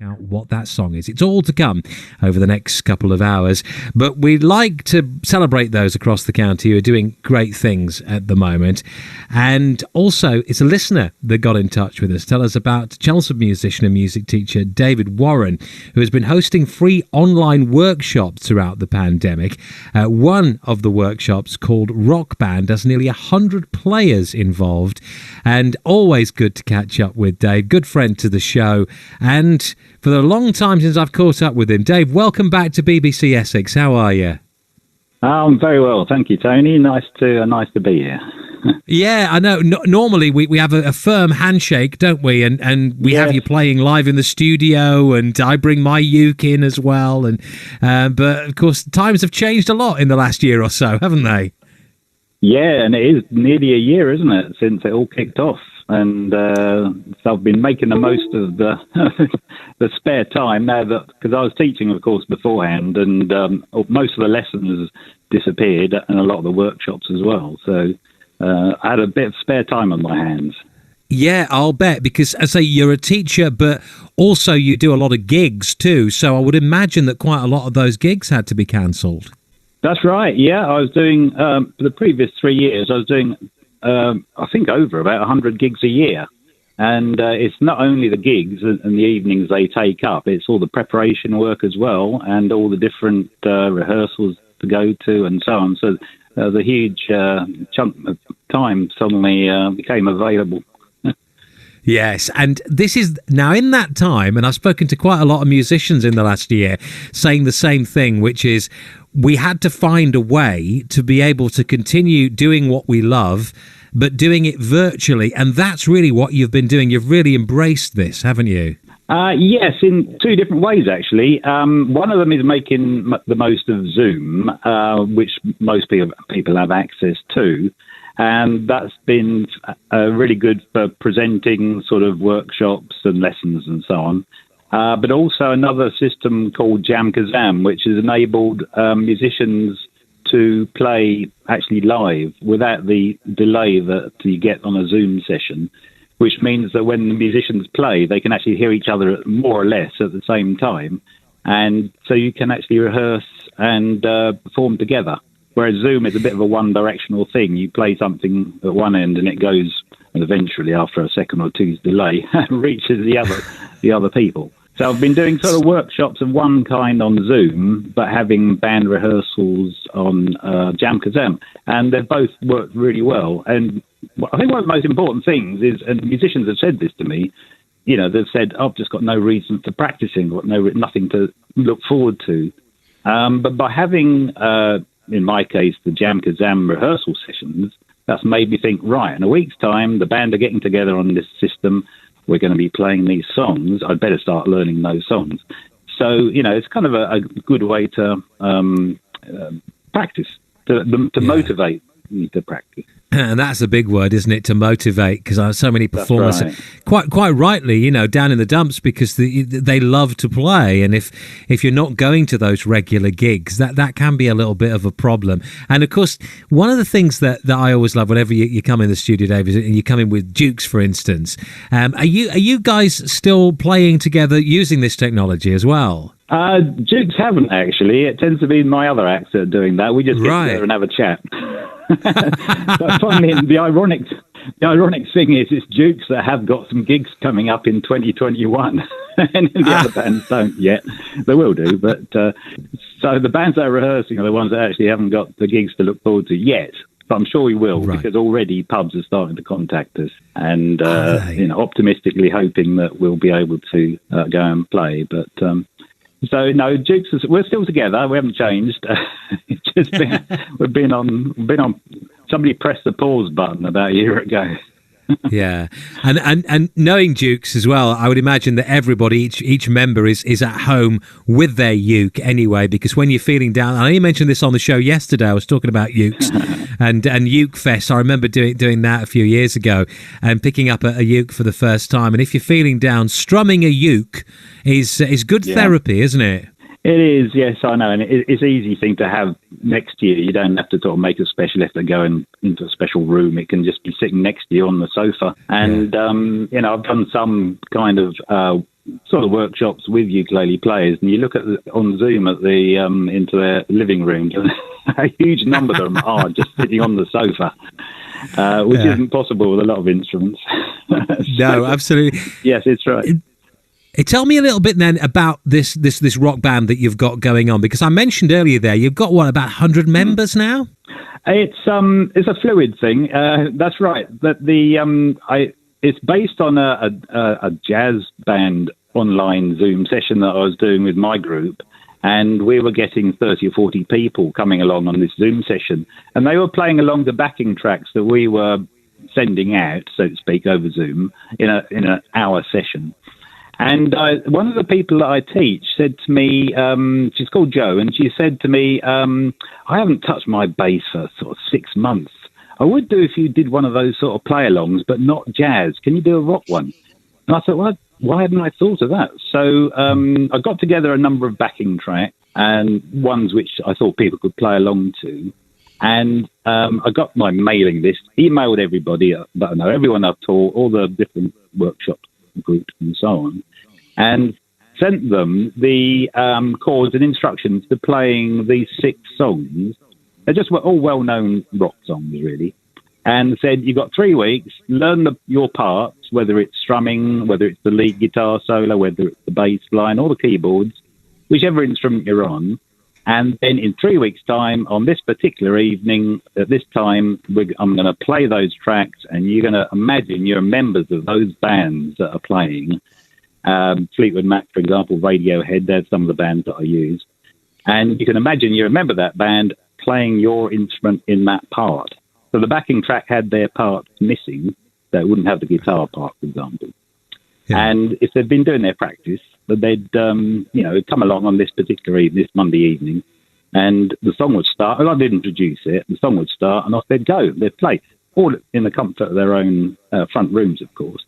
out what that song is. It's all to come over the next couple of hours, but we'd like to celebrate those across the county who are doing great things at the moment. And also, it's a listener that got in touch with us. Tell us about Chelmsford musician and music teacher David Warren, who has been hosting free online workshops throughout the pandemic. One of the workshops, called Rock Band, has nearly 100 players involved, and always good to catch up with Dave, good friend to the show, and for the long time since I've caught up with him. Dave, welcome back to BBC Essex. How are you? I'm very well, thank you, Tony. Nice to be here. Yeah, I know. Normally we have a firm handshake, don't we? And we have you playing live in the studio, and I bring my uke in as well. And but of course, times have changed a lot in the last year or so, haven't they? Yeah, and it is nearly a year, isn't it, since it all kicked off? And so I've been making the most of the the spare time now, that because I was teaching, of course, beforehand, and most of the lessons disappeared, and a lot of the workshops as well. So I had a bit of spare time on my hands. Yeah, I'll bet, because as I say, you're a teacher, but also you do a lot of gigs too. So I would imagine that quite a lot of those gigs had to be cancelled. That's right. Yeah, I was doing for the previous 3 years. I was doing. I think over about 100 gigs a year. And it's not only the gigs and the evenings they take up, it's all the preparation work as well, and all the different rehearsals to go to and so on. So the huge chunk of time suddenly became available. Yes, and this is now in that time, and I've spoken to quite a lot of musicians in the last year saying the same thing, which is we had to find a way to be able to continue doing what we love, but doing it virtually. And that's really what you've been doing. You've really embraced this, haven't you? Yes, in two different ways, actually. One of them is making the most of Zoom, which most people have access to. And that's been really good for presenting sort of workshops and lessons and so on. But also another system called Jam Kazam, which has enabled musicians to play actually live without the delay that you get on a Zoom session, which means that when the musicians play, they can actually hear each other more or less at the same time. And so you can actually rehearse and perform together. Whereas Zoom is a bit of a one-directional thing. You play something at one end and it goes, and eventually after a second or two's delay, reaches the other people. So I've been doing sort of workshops of one kind on Zoom, but having band rehearsals on Jam Kazam. And they've both worked really well. And I think one of the most important things is, and musicians have said this to me, you know, they've said, I've just got no reason for practicing, got nothing to look forward to. But by having, in my case, the Jam Kazam rehearsal sessions, that's made me think, right, in a week's time, the band are getting together on this system. We're going to be playing these songs. I'd better start learning those songs. So, you know, it's kind of a good way to practice, to motivate me to practice. And that's a big word, isn't it, to motivate? Because so many performers, right. quite rightly, you know, down in the dumps because they love to play. And if you're not going to those regular gigs, that can be a little bit of a problem. And of course, one of the things that I always love whenever you come in the studio, Dave, and you come in with Dukes, for instance, are you guys still playing together using this technology as well? Dukes haven't, actually. It tends to be my other acts that are doing that. We just get together and have a chat. But finally, the ironic thing is, it's Dukes that have got some gigs coming up in 2021, and the other bands don't yet. They will do, but so the bands that are rehearsing are the ones that actually haven't got the gigs to look forward to yet. But I'm sure we will, because already pubs are starting to contact us, and you know, optimistically hoping that we'll be able to go and play. But so no, Dukes, we're still together. We haven't changed. It's just we've been on. Somebody pressed the pause button about a year ago. Yeah, and knowing Dukes as well, I would imagine that everybody, each member is at home with their uke anyway. Because when you're feeling down, I know you mentioned this on the show yesterday. I was talking about ukes and Uke Fest. I remember doing that a few years ago and picking up a uke for the first time. And if you're feeling down, strumming a uke is good therapy, isn't it? It is, yes, I know, and it's an easy thing to have next year. You don't have to sort of make a special effort to go into a special room. It can just be sitting next to you on the sofa. And, you know, I've done some kind of sort of workshops with ukulele players, and you look on Zoom at the into their living rooms, and a huge number of them are just sitting on the sofa, which isn't possible with a lot of instruments. No, absolutely. Yes, it's right. Tell me a little bit then about this rock band that you've got going on, because I mentioned earlier there you've got about 100 members now. It's a fluid thing. That's right. That it's based on a jazz band online Zoom session that I was doing with my group, and we were getting 30 or 40 people coming along on this Zoom session, and they were playing along the backing tracks that we were sending out, so to speak, over Zoom in an hour session. And one of the people that I teach said to me, she's called Jo, and she said to me, I haven't touched my bass for sort of 6 months. I would do if you did one of those sort of play-alongs, but not jazz. Can you do a rock one? And I thought, well, why hadn't I thought of that? So I got together a number of backing tracks and ones which I thought people could play along to. And I got my mailing list, emailed everybody that I know, everyone I've taught, all the different workshops, groups and so on, and sent them the chords and instructions to playing these 6 songs. They're just all well-known rock songs, really, and said, you've got 3 weeks, learn your parts, whether it's strumming, whether it's the lead guitar solo, whether it's the bass line or the keyboards, whichever instrument you're on. And then in 3 weeks' time, on this particular evening, at this time, I'm going to play those tracks, and you're going to imagine you're members of those bands that are playing. Fleetwood Mac, for example, Radiohead, they're some of the bands that I use. And you can imagine you're a member of that band playing your instrument in that part. So the backing track had their parts missing, so it wouldn't have the guitar part, for example. Yeah. And if they'd been doing their practice, they'd come along on this particular evening, this Monday evening, and the song would start. And I didn't produce it. The song would start, and off they'd go. They'd play, all in the comfort of their own front rooms, of course.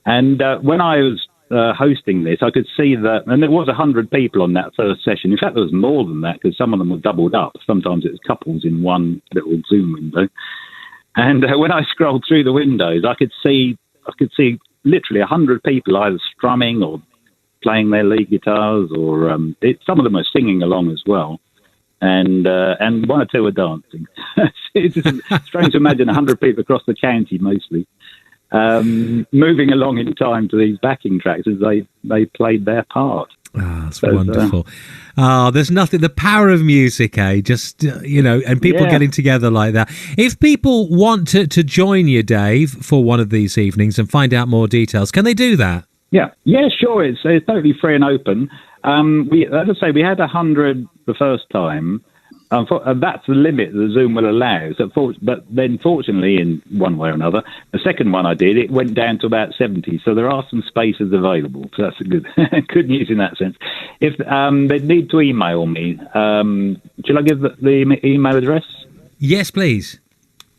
And when I was hosting this, I could see that, and there was 100 people on that first session. In fact, there was more than that, because some of them were doubled up. Sometimes it was couples in one little Zoom window. And when I scrolled through the windows, I could see literally 100 people either strumming or playing their lead guitars, or some of them are singing along as well, and 1 or 2 are dancing. It's just strange to imagine 100 people across the county, mostly, moving along in time to these backing tracks as they played their part. That's wonderful. There's nothing, the power of music, just, and people getting together like that. If people want to join you, Dave, for one of these evenings and find out more details, can they do that? Yeah, sure. It's totally free and open. As I say, we had 100 the first time. That's the limit that Zoom will allow. But then, fortunately, in one way or another, the second one I did, it went down to about 70. So there are some spaces available. So that's a good news in that sense. If they need to email me, shall I give the email address? Yes, please.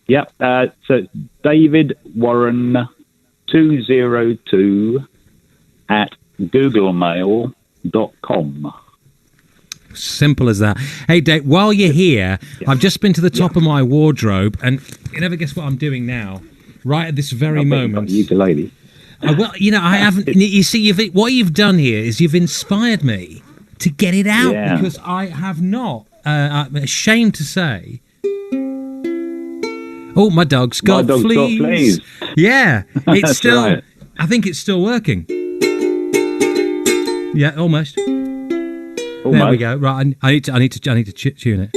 Yep. So it's David Warren 202 at googlemail.com. Simple as that. Hey, Dave, while you're here, I've just been to the top of my wardrobe, and you never guess what I'm doing now, right at this very moment. Ukulele. Well, I haven't. You see, what you've done here is you've inspired me to get it out, because I have not. I'm ashamed to say. Oh, my dog's got fleas. Yeah, it's still. Right. I think it's still working. Yeah, almost. There we go. Right, I need to tune it.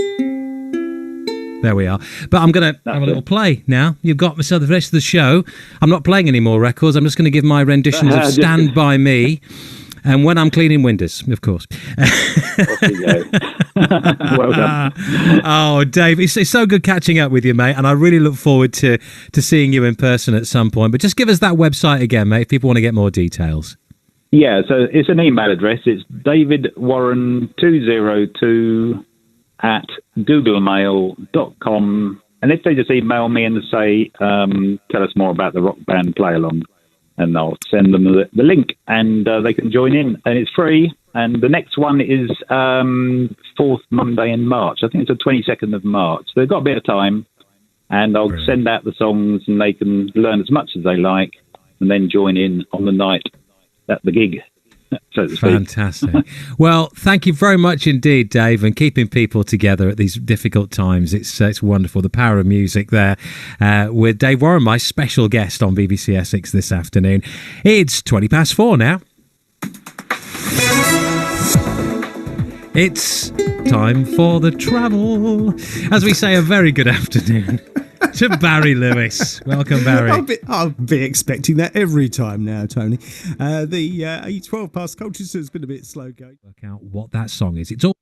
There we are. But I'm going to have a little play now. You've got myself the rest of the show. I'm not playing any more records. I'm just going to give my renditions of Stand By Me, and When I'm Cleaning Windows, of course. Well done. Oh, Dave, it's so good catching up with you, mate, and I really look forward to seeing you in person at some point. But just give us that website again, mate, if people want to get more details. Yeah, so it's an email address. It's davidwarren202 at googlemail.com. And if they just email me and say, tell us more about the rock band play along, and I'll send them the link, and they can join in. And it's free. And the next one is 4th Monday in March. I think it's the 22nd of March. So they've got a bit of time. And I'll send out the songs, and they can learn as much as they like, and then join in on the night at the gig. so to speak. Fantastic. Well, thank you very much indeed, Dave, and keeping people together at these difficult times. It's wonderful. The power of music there with Dave Warren, my special guest on BBC Essex this afternoon. It's 4:20 now. It's time for the travel. As we say, a very good afternoon to Barry Lewis. Welcome, Barry. I'll be expecting that every time now, Tony. The 12 past culture has been a bit slow going. Work out what that song is. It's all